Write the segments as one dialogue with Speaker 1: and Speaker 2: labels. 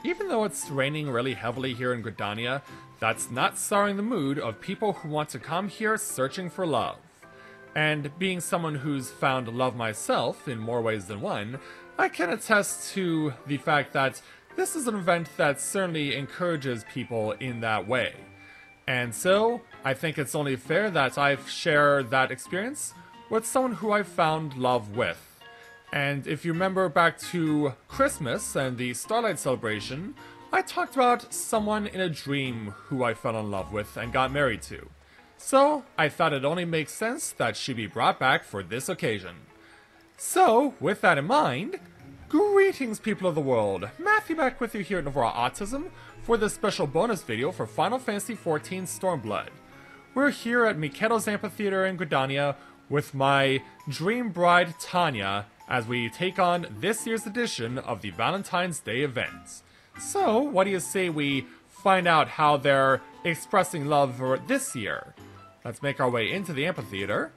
Speaker 1: Even though it's raining really heavily here in Gridania, that's not souring the mood of people who want to come here searching for love. And being someone who's found love myself in more ways than one, I can attest to the fact that this is an event that certainly encourages people in that way. And so, I think it's only fair that I share that experience with someone who I've found love with. And if you remember back to Christmas and the Starlight Celebration, I talked about someone in a dream who I fell in love with and got married to. So, I thought it only makes sense that she be brought back for this occasion. So, with that in mind, greetings people of the world, Matthew back with you here at Novara Autism for this special bonus video for Final Fantasy XIV Stormblood. We're here at Mikedo's Amphitheater in Gridania with my dream bride Tanya as we take on this year's edition of the Valentine's Day event. So, what do you say we find out how they're expressing love for this year? Let's make our way into the amphitheater.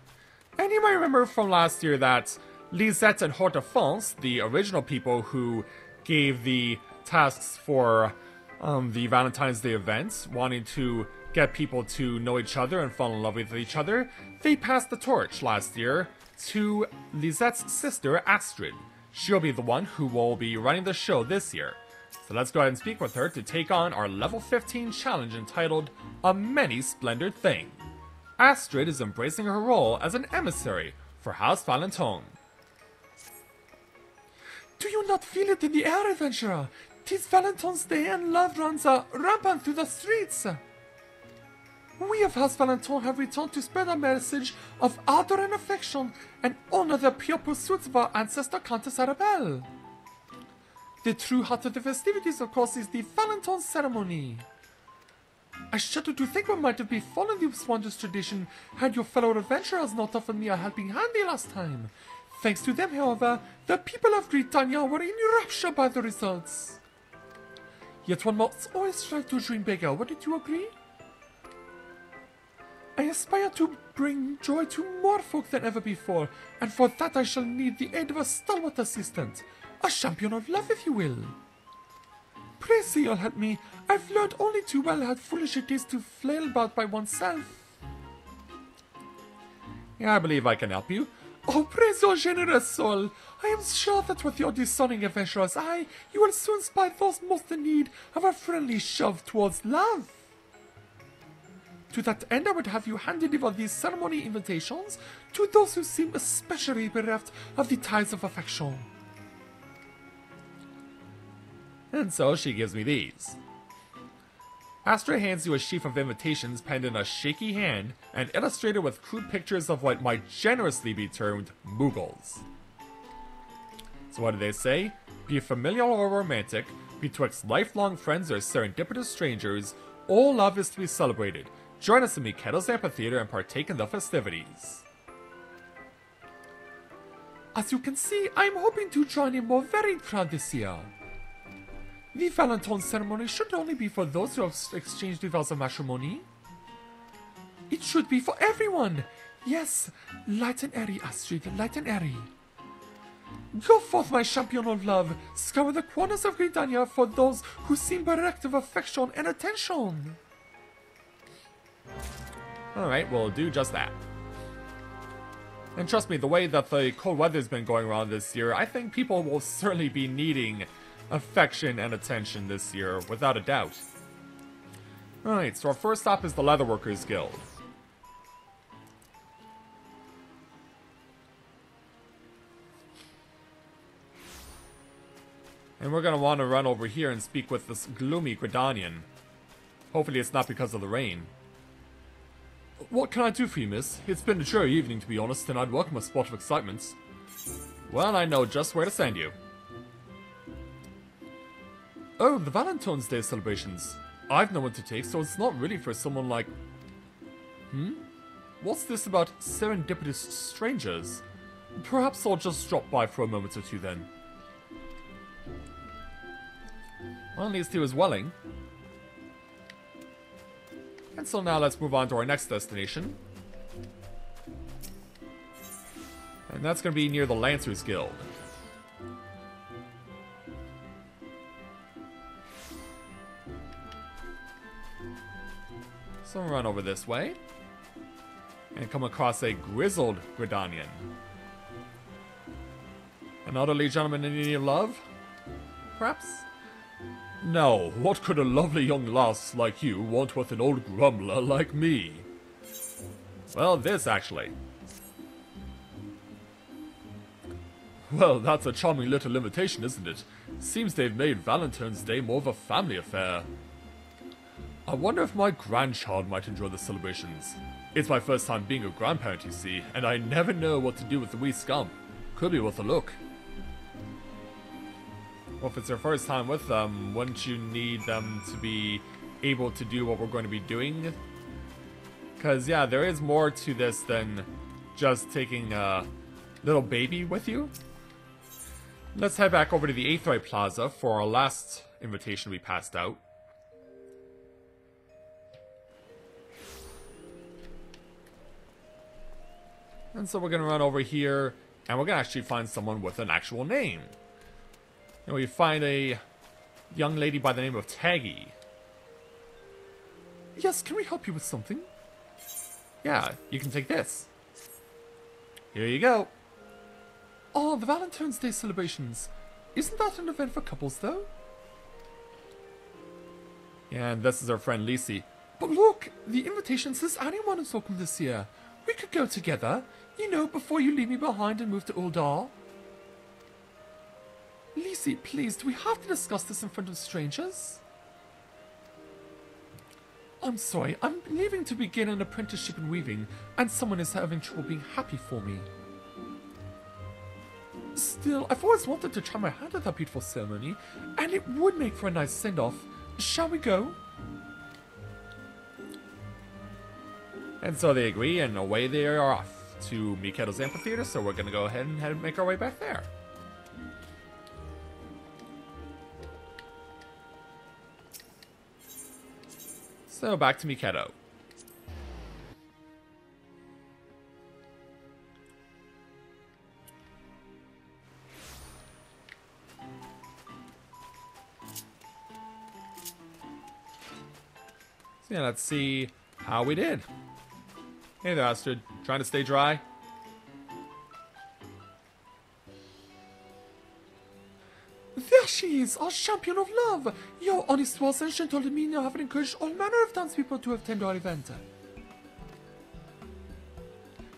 Speaker 1: And you might remember from last year that Lisette and Hortefonce, the original people who gave the tasks for the Valentine's Day event, wanting to get people to know each other and fall in love with each other, they passed the torch last year to Lisette's sister, Astrid. She'll be the one who will be running the show this year. So let's go ahead and speak with her to take on our level 15 challenge entitled A Many Splendored Thing. Astrid is embracing her role as an emissary for House Valentine.
Speaker 2: Do you not feel it in the air, adventurer? 'Tis Valentine's Day and love runs are rampant through the streets. We of House Valentine have returned to spread a message of ardor and affection and honor the pure pursuits of our ancestor Countess Arabelle. The true heart of the festivities, of course, is the Valentine ceremony. I shudder to think what might have befallen this wondrous tradition had your fellow adventurers not offered me a helping hand the last time. Thanks to them, however, the people of Gridania were in rapture by the results. Yet one must always strive to dream bigger, wouldn't you agree? I aspire to bring joy to more folk than ever before, and for that I shall need the aid of a stalwart assistant, a champion of love, if you will. Pray say you'll help me. I've learned only too well how foolish it is to flail about by oneself.
Speaker 1: Yeah, I believe I can help you.
Speaker 2: Oh, praise your generous soul! I am sure that with your discerning adventurer's eye, you will soon spy those most in need of a friendly shove towards love. To that end, I would have you hand deliver these ceremony invitations to those who seem especially bereft of the ties of affection.
Speaker 1: And so she gives me these. Astrid hands you a sheaf of invitations penned in a shaky hand and illustrated with crude pictures of what might generously be termed Moogles. So what do they say? Be familial or romantic, betwixt lifelong friends or serendipitous strangers, all love is to be celebrated. Join us in Mikedo's Amphitheater and partake in the festivities.
Speaker 2: As you can see, I am hoping to join a more varied crowd this year. The Valentine ceremony should only be for those who have exchanged vows of matrimony. It should be for everyone. Yes, light and airy, Astrid, light and airy. Go forth, my champion of love. Scour the corners of Gridania for those who seem bereft of affection and attention.
Speaker 1: Alright, we'll do just that. And trust me, the way that the cold weather's been going around this year, I think people will certainly be needing affection and attention this year, without a doubt. Alright, so our first stop is the Leatherworkers Guild. And we're going to want to run over here and speak with this gloomy Gridanian. Hopefully it's not because of the rain.
Speaker 2: What can I do for you, miss? It's been a dreary evening, to be honest, and I'd welcome a spot of excitement.
Speaker 1: Well, I know just where to send you.
Speaker 2: Oh, the Valentine's Day celebrations. I've no one to take, so it's not really for someone like... What's this about serendipitous strangers? Perhaps I'll just drop by for a moment or two then.
Speaker 1: Well, at least he was willing. And so now let's move on to our next destination. And that's going to be near the Lancers Guild. So we'll run over this way. And come across a grizzled Gridanian. An elderly gentleman in need of love? Perhaps?
Speaker 2: Now, what could a lovely young lass like you want with an old grumbler like me?
Speaker 1: Well, this, actually.
Speaker 2: Well, that's a charming little invitation, isn't it? Seems they've made Valentine's Day more of a family affair. I wonder if my grandchild might enjoy the celebrations. It's my first time being a grandparent, you see, and I never know what to do with the wee scum. Could be worth a look.
Speaker 1: Well, if it's your first time with them, wouldn't you need them to be able to do what we're going to be doing? Because, yeah, there is more to this than just taking a little baby with you. Let's head back over to the Aetheryte Plaza for our last invitation we passed out. And so we're going to run over here, and we're going to actually find someone with an actual name. And we find a young lady by the name of Taggy.
Speaker 2: Yes, can we help you with something?
Speaker 1: Yeah, you can take this. Here you go.
Speaker 2: Oh, the Valentine's Day celebrations. Isn't that an event for couples, though?
Speaker 1: Yeah, and this is our friend Lisi.
Speaker 2: But look, the invitation says anyone is welcome this year. We could go together, you know, before you leave me behind and move to Uldar. Lisi, please, do we have to discuss this in front of strangers? I'm sorry, I'm leaving to begin an apprenticeship in weaving, and someone is having trouble being happy for me. Still, I've always wanted to try my hand at that beautiful ceremony, and it would make for a nice send-off. Shall we go?
Speaker 1: And so they agree, and away they are off to Mikedo's Amphitheater, so we're going to go ahead and make our way back there. So back to Mikedo. So yeah, let's see how we did. Hey there, Astrid. Trying to stay dry?
Speaker 2: There she is, our champion of love! Your honest words and gentle demeanor have encouraged all manner of townspeople to attend our event.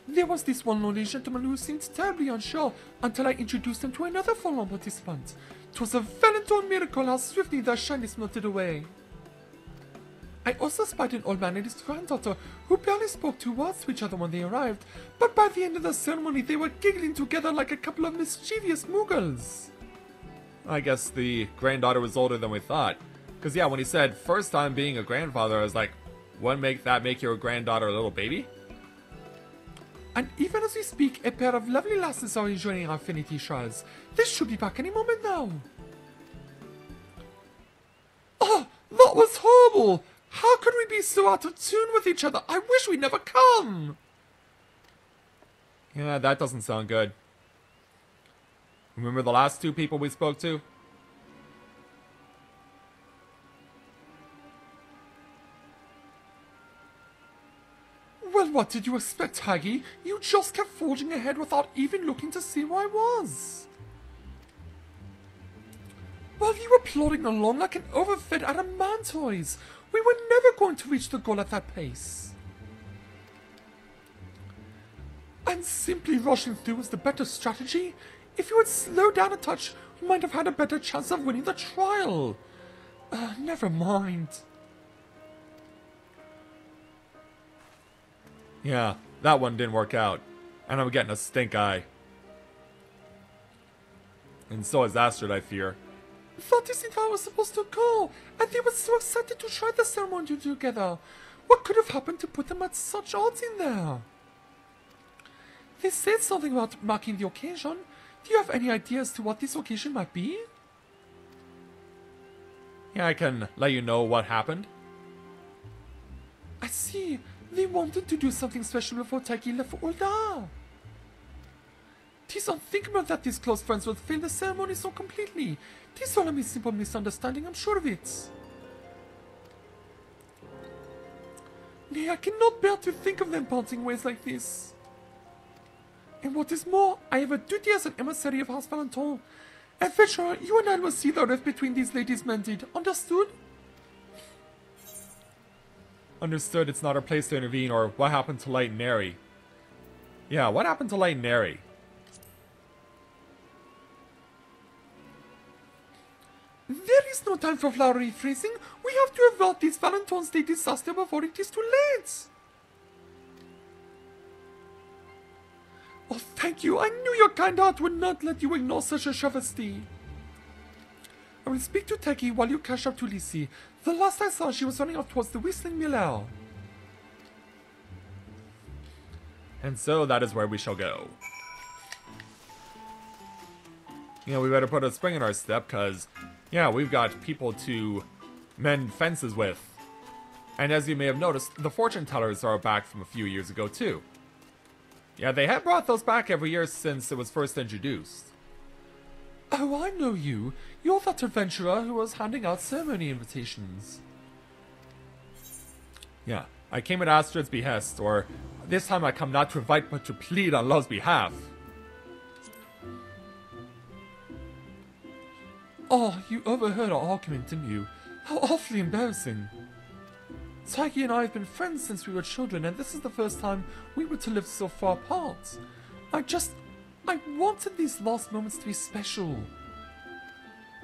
Speaker 2: There was this one lonely gentleman who seemed terribly unsure until I introduced him to another forlorn participant. 'Twas a Valentine miracle how swiftly their shyness melted away. I also spied an old man and his granddaughter who barely spoke 2 words to each other when they arrived, but by the end of the ceremony they were giggling together like a couple of mischievous Mughals.
Speaker 1: I guess the granddaughter was older than we thought. Because yeah, when he said first time being a grandfather, I was like, wouldn't that make your granddaughter a little baby?
Speaker 2: And even as we speak, a pair of lovely lasses are enjoying our affinity trials. They should be back any moment now. Oh, that was horrible! How could we be so out of tune with each other? I wish we'd never come!
Speaker 1: Yeah, that doesn't sound good. Remember the last 2 people we spoke to?
Speaker 2: Well, what did you expect, Haggy? You just kept forging ahead without even looking to see where I was. While you were plodding along like an overfed adamantoise, we were never going to reach the goal at that pace. And simply rushing through was the better strategy. If you had slowed down a touch, we might have had a better chance of winning the trial. Never mind.
Speaker 1: Yeah, that one didn't work out. And I'm getting a stink eye. And so is Astrid, I fear.
Speaker 2: That isn't how I was supposed to go, and they were so excited to try the ceremony together. What could have happened to put them at such odds in there? They said something about marking the occasion. Do you have any idea as to what this occasion might be?
Speaker 1: Yeah, I can let you know what happened.
Speaker 2: I see. They wanted to do something special before Taiki left for Uldar. 'Tis unthinkable that these close friends would fail the ceremony so completely. 'Tis all a simple misunderstanding, I'm sure of it. Nay, I cannot bear to think of them parting ways like this. And what is more, I have a duty as an emissary of House Valentine. Adventurer, you and I will see the rift between these ladies mended. Understood?
Speaker 1: Understood, it's not our place to intervene, or what happened to Light and Airy? Yeah, what happened to Light and Airy?
Speaker 2: There is no time for flowery phrasing. We have to avert this Valentine's Day disaster before it is too late. Oh, thank you. I knew your kind heart would not let you ignore such a travesty. I will speak to Taki while you catch up to Lissy. The last I saw, she was running off towards the Whistling Miller.
Speaker 1: And so that is where we shall go. You know, we better put a spring in our step, because, yeah, we've got people to mend fences with. And as you may have noticed, the fortune tellers are back from a few years ago, too. Yeah, they have brought those back every year since it was first introduced.
Speaker 2: Oh, I know you. You're that adventurer who was handing out ceremony invitations.
Speaker 1: Yeah, I came at Astrid's behest, or this time I come not to invite but to plead on love's behalf.
Speaker 2: Oh, you overheard our argument, didn't you? How awfully embarrassing. Taki and I have been friends since we were children, and this is the first time we were to live so far apart. I wanted these last moments to be special.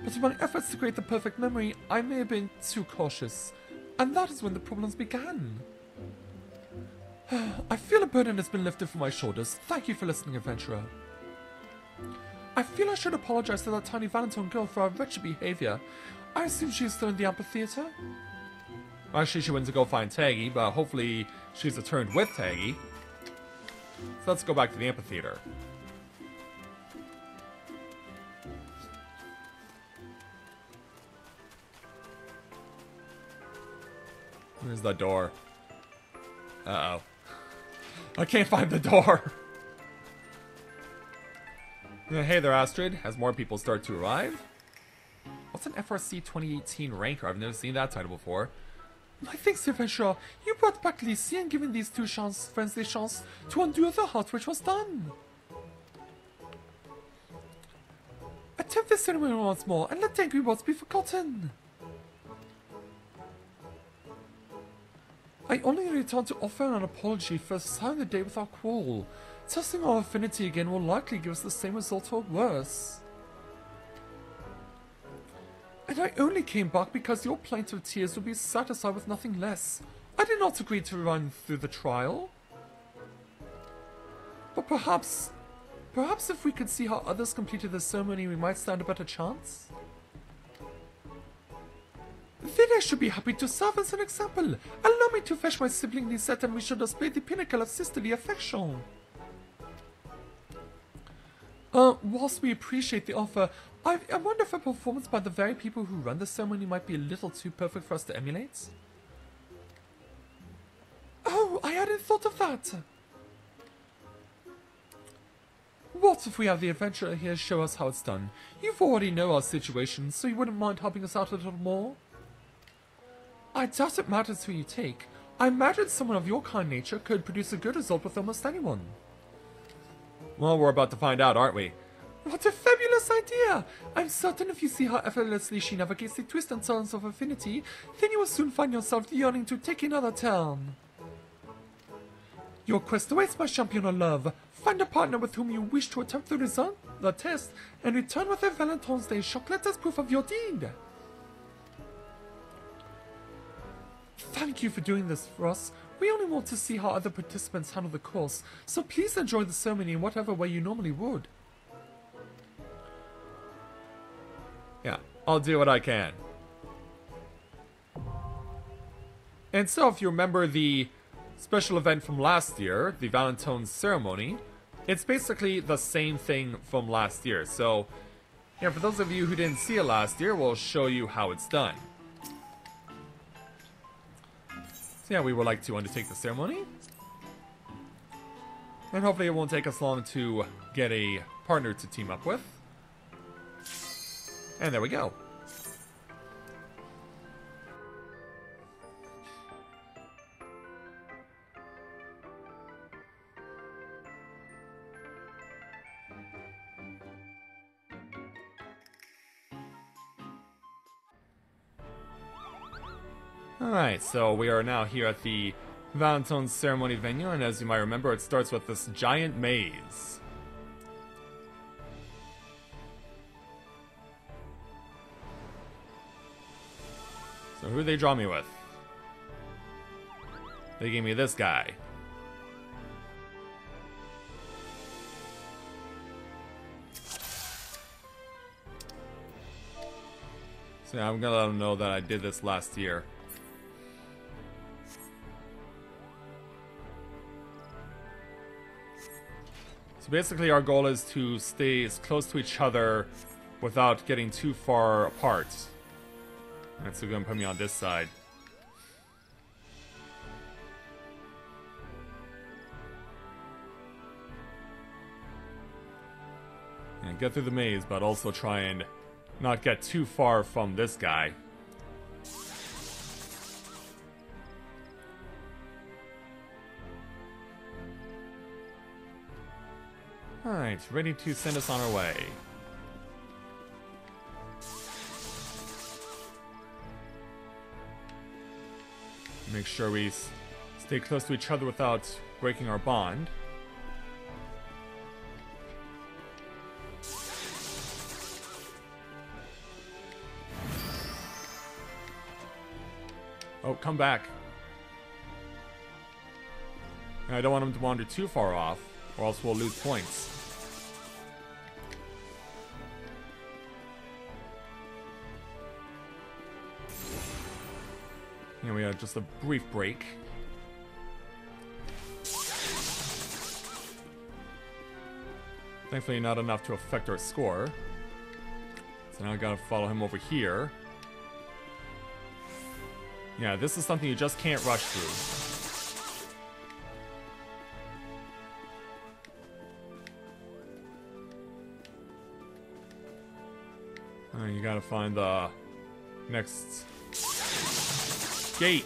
Speaker 2: But in my efforts to create the perfect memory, I may have been too cautious. And that is when the problems began. I feel a burden has been lifted from my shoulders. Thank you for listening, adventurer. I feel I should apologize to that tiny Valentine girl for her wretched behavior. I assume she is still in the amphitheater?
Speaker 1: Actually, she went to go find Taggy, but hopefully she's returned with Taggy. So let's go back to the amphitheater. Where's the door? Uh-oh. I can't find the door! Yeah, hey there, Astrid. As more people start to arrive. What's an FRC 2018 ranker? I've never seen that title before.
Speaker 2: My thanks, adventurer. You brought back Lissy and given these two friends the chance to undo the hurt which was done. Attempt the ceremony once more and let the angry words be forgotten. I only return to offer an apology for starting the day with our quarrel. Testing our affinity again will likely give us the same result or worse. And I only came back because your plaintive tears would be satisfied with nothing less. I did not agree to run through the trial. But perhaps if we could see how others completed the ceremony, we might stand a better chance. Then I should be happy to serve as an example. Allow me to fetch my sibling Lisette and we shall display the pinnacle of sisterly affection. Whilst we appreciate the offer, I wonder if a performance by the very people who run the ceremony might be a little too perfect for us to emulate? Oh, I hadn't thought of that! What if we have the adventurer here show us how it's done? You already know our situation, so you wouldn't mind helping us out a little more? I doubt it matters who you take. I imagine someone of your kind nature could produce a good result with almost anyone.
Speaker 1: Well, we're about to find out, aren't we?
Speaker 2: What a fabulous idea! I'm certain if you see how effortlessly she navigates the twists and turns of affinity, then you will soon find yourself yearning to take another turn. Your quest awaits, my champion of love. Find a partner with whom you wish to attempt the test, and return with a Valentine's Day chocolate as proof of your deed. Thank you for doing this for us. We only want to see how other participants handle the course, so please enjoy the ceremony in whatever way you normally would.
Speaker 1: Yeah, I'll do what I can. And so, if you remember the special event from last year, the Valentine's ceremony, it's basically the same thing from last year. So, yeah, for those of you who didn't see it last year, we'll show you how it's done. So yeah, we would like to undertake the ceremony. And hopefully it won't take us long to get a partner to team up with. And there we go. Alright, so we are now here at the Valentine ceremony venue, and as you might remember, it starts with this giant maze. So who they draw me with? They gave me this guy. So yeah, I'm gonna let them know that I did this last year. So basically our goal is to stay as close to each other without getting too far apart. And so gonna put me on this side. And get through the maze, but also try and not get too far from this guy. Alright, ready to send us on our way. Make sure we stay close to each other without breaking our bond. Oh, come back. And I don't want him to wander too far off, or else we'll lose points. And we had just a brief break. Thankfully not enough to affect our score. So now I gotta follow him over here. Yeah, this is something you just can't rush through. Alright, you gotta find the next gate.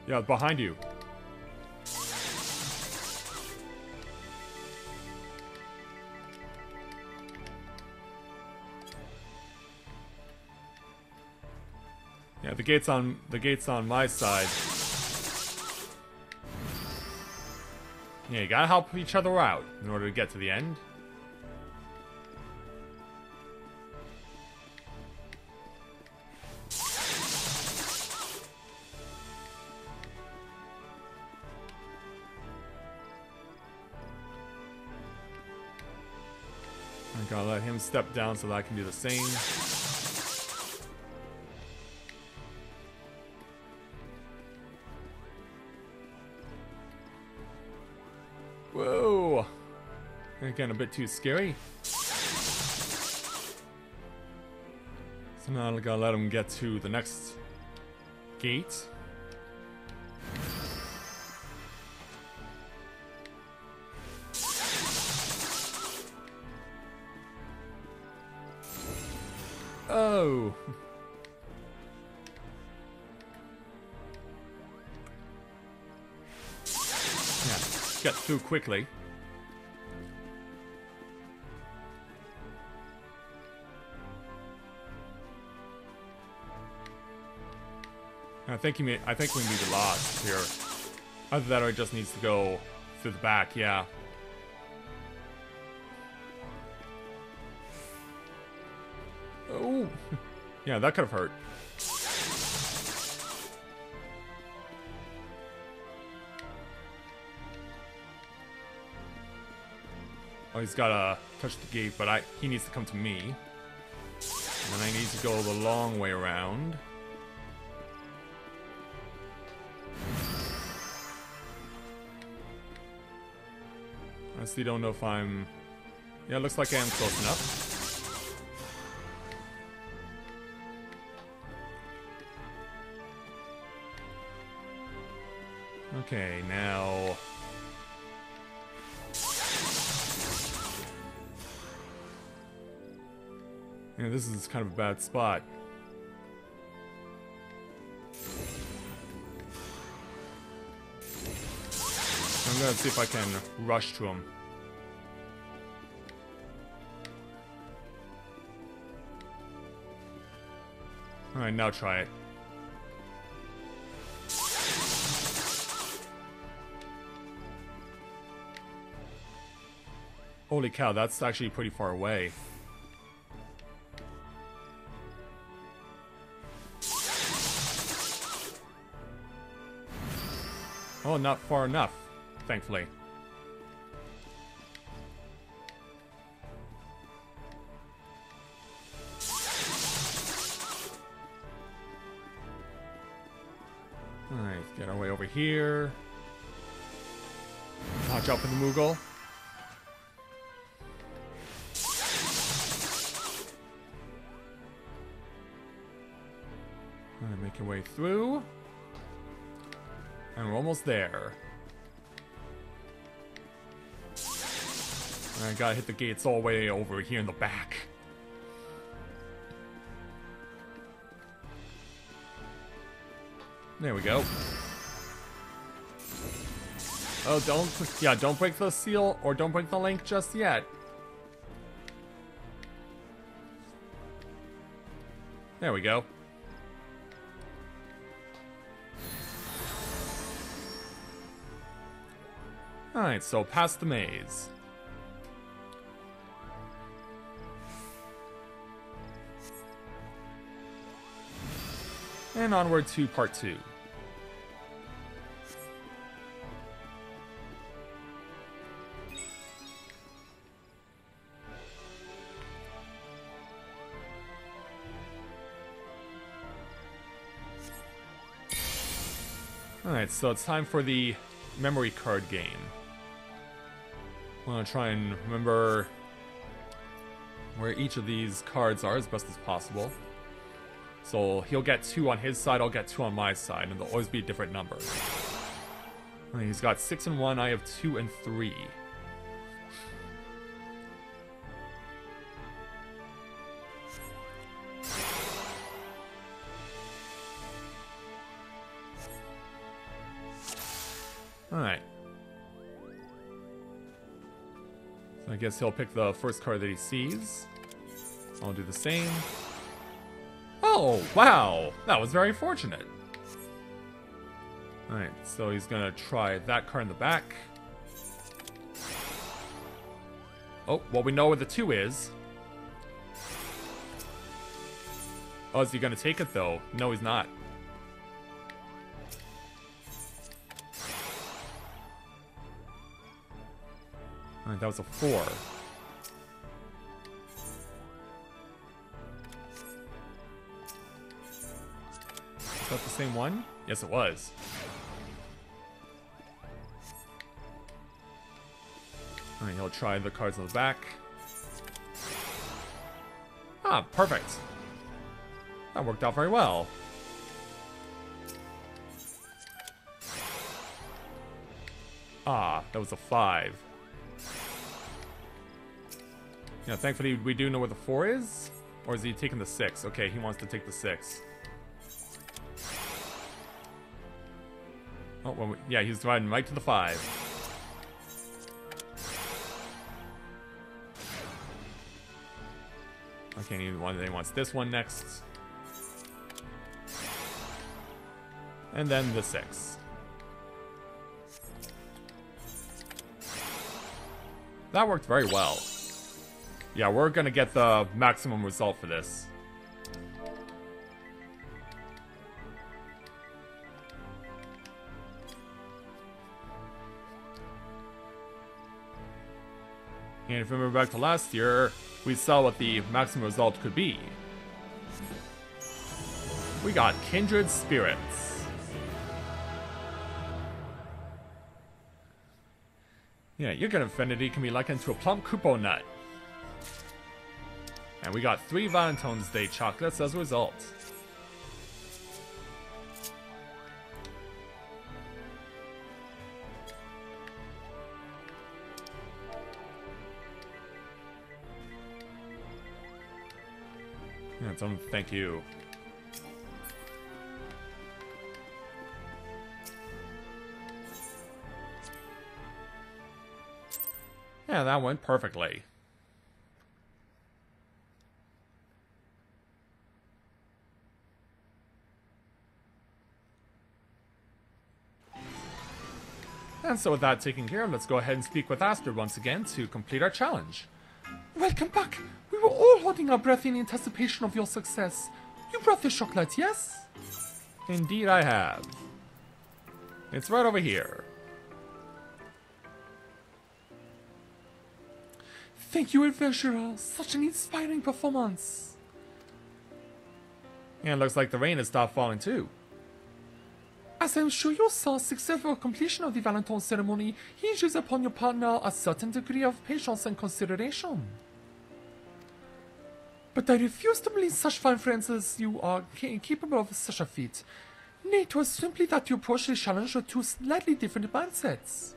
Speaker 1: Yeah, behind you. Yeah, the gate's on my side. Yeah, you gotta help each other out in order to get to the end. I gotta let him step down so that I can do the same. Whoa! Again, a bit too scary. So now I gotta let him get to the next gate. Oh! Get through quickly. I think we may be lost here. Either that or it just needs to go through the back, yeah. Oh! Yeah, that could have hurt. Oh, he's gotta touch the gate, but he needs to come to me. And then I need to go the long way around. I still don't know if I'm... Yeah, it looks like I am close enough. Okay, now... Yeah, this is kind of a bad spot. I'm gonna see if I can rush to him. Alright, now try it. Holy cow, that's actually pretty far away. Oh, not far enough, thankfully. Alright, get our way over here. Watch out for the Moogle. Alright, make your way through. And we're almost there. I gotta hit the gates all the way over here in the back. There we go. Oh, don't break the seal or don't break the link just yet. There we go. Alright, so past the maze. And onward to part 2. Alright, so it's time for the memory card game. I want to try and remember where each of these cards are as best as possible. So he'll get 2 on his side, I'll get 2 on my side, and they'll always be different numbers. He's got 6 and 1, I have 2 and 3. Alright. So I guess he'll pick the first card that he sees. I'll do the same. Oh, wow! That was very fortunate. Alright, so he's gonna try that card in the back. Oh, well, we know where the 2 is. Oh, is he gonna take it, though? No, he's not. Alright, that was a 4. Is that the same one? Yes, it was. Alright, he'll try the cards on the back. Ah, perfect. That worked out very well. Ah, that was a 5. Yeah, thankfully we do know where the 4 is. Or is he taking the 6? Okay, he wants to take the 6. Oh, well, yeah, he's riding right to the 5. Okay, he wants this one next. And then the 6. That worked very well. Yeah, we're gonna get the maximum result for this. And if you remember back to last year, we saw what the maximum result could be. We got Kindred Spirits. Yeah, your good infinity can be likened to a plump Koopo nut. And we got 3 Valentine's Day chocolates as a result. Yeah, thank you. Yeah, that went perfectly. And so with that taken care of, let's go ahead and speak with Astrid once again to complete our challenge.
Speaker 2: Welcome back. We were all holding our breath in anticipation of your success. You brought the chocolate, yes?
Speaker 1: Indeed I have. It's right over here.
Speaker 2: Thank you, adventurer. Such an inspiring performance.
Speaker 1: And it looks like the rain has stopped falling too.
Speaker 2: As I'm sure you saw, successful completion of the Valentine ceremony hinges upon your partner a certain degree of patience and consideration. But I refuse to believe such fine friends as you are capable of such a feat. Nay, it was simply that you approached the challenge with two slightly different mindsets.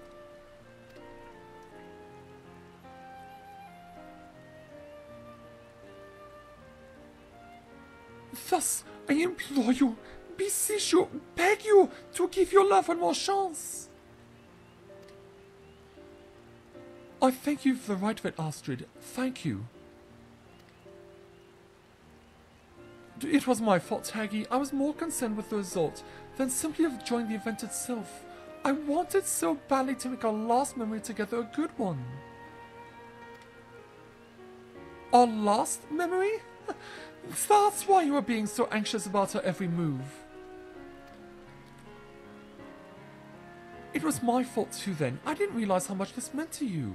Speaker 2: Thus, I implore you, beseech you, beg you to give your love one more chance. I thank you for the right of it, Astrid. Thank you. It was my fault, Taggy. I was more concerned with the result than simply enjoying the event itself. I wanted so badly to make our last memory together a good one. Our last memory? That's why you were being so anxious about her every move. It was my fault too then. I didn't realize how much this meant to you.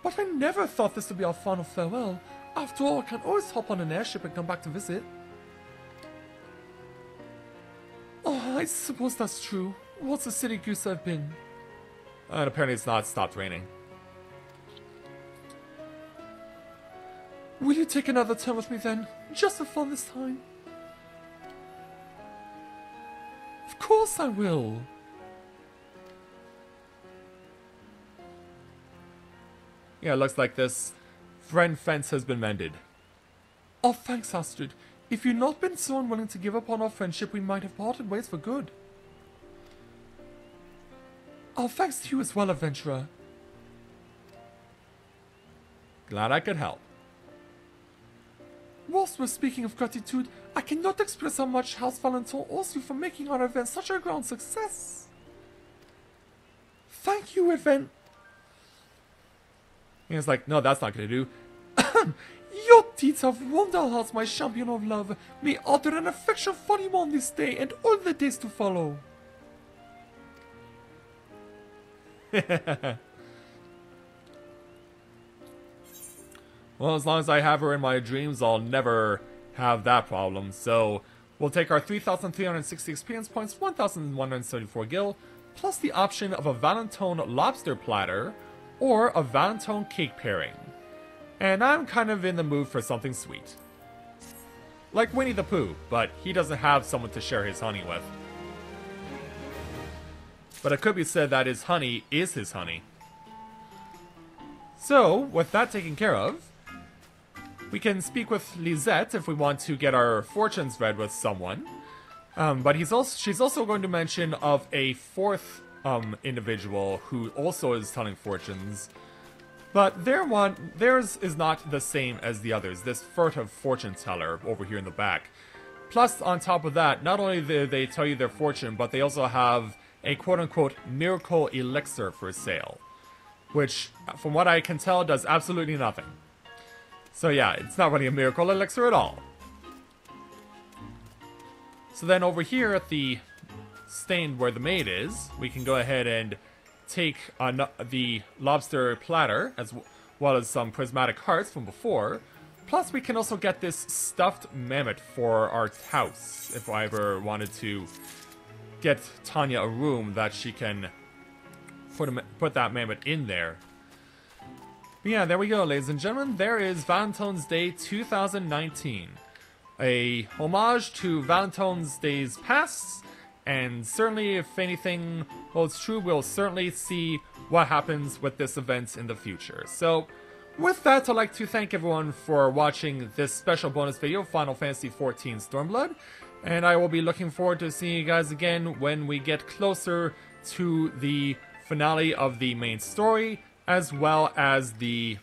Speaker 2: But I never thought this would be our final farewell. After all, I can always hop on an airship and come back to visit. Oh, I suppose that's true. What's a silly goose I've been.
Speaker 1: And apparently it's not stopped raining.
Speaker 2: Will you take another turn with me then? Just for fun this time? Of course I will.
Speaker 1: Yeah, it looks like this friend fence has been mended.
Speaker 2: Oh, thanks, Astrid. If you'd not been so unwilling to give up on our friendship, we might have parted ways for good. Oh, thanks to you as well, adventurer.
Speaker 1: Glad I could help.
Speaker 2: Whilst we're speaking of gratitude, I cannot express how much House Valentine owes you for making our event such a grand success. Thank you, event.
Speaker 1: He was like, no, that's not going to do.
Speaker 2: Your deeds have warmed our hearts, my champion of love. May honor and affection follow you on this day and all the days to follow.
Speaker 1: Well, as long as I have her in my dreams, I'll never have that problem. So, we'll take our 3,360 experience points, 1,174 gil, plus the option of a Valentine lobster platter, or a Valentine cake pairing. And I'm kind of in the mood for something sweet. Like Winnie the Pooh, but he doesn't have someone to share his honey with. But it could be said that his honey is his honey. So, with that taken care of, we can speak with Lisette if we want to get our fortunes read with someone. But she's also going to mention of a fourth individual who also is telling fortunes. But theirs is not the same as the others, this furtive fortune teller over here in the back. Plus, on top of that, not only do they tell you their fortune, but they also have a quote-unquote miracle elixir for sale. Which, from what I can tell, does absolutely nothing. So yeah, it's not really a miracle elixir at all. So then over here at the stand where the maid is, we can go ahead and take the lobster platter, as well as some prismatic hearts from before. Plus we can also get this stuffed mammoth for our house, if I ever wanted to get Tanya a room that she can put that mammoth in there. But yeah, there we go, ladies and gentlemen. There is Valentine's Day 2019. A homage to Valentine's Days past, and certainly, if anything holds true, we'll certainly see what happens with this event in the future. So, with that, I'd like to thank everyone for watching this special bonus video of Final Fantasy XIV Stormblood, and I will be looking forward to seeing you guys again when we get closer to the finale of the main story, as well as the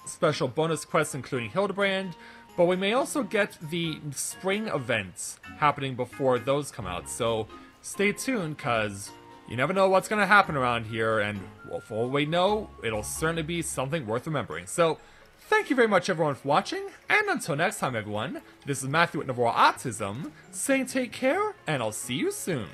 Speaker 1: special bonus quests including Hildebrand, but we may also get the spring events happening before those come out, so stay tuned, because You never know what's going to happen around here, and well, for all we know, it'll certainly be something worth remembering. So, thank you very much everyone for watching, and until next time everyone, this is Matthew with Navarro Autism, saying take care, and I'll see you soon.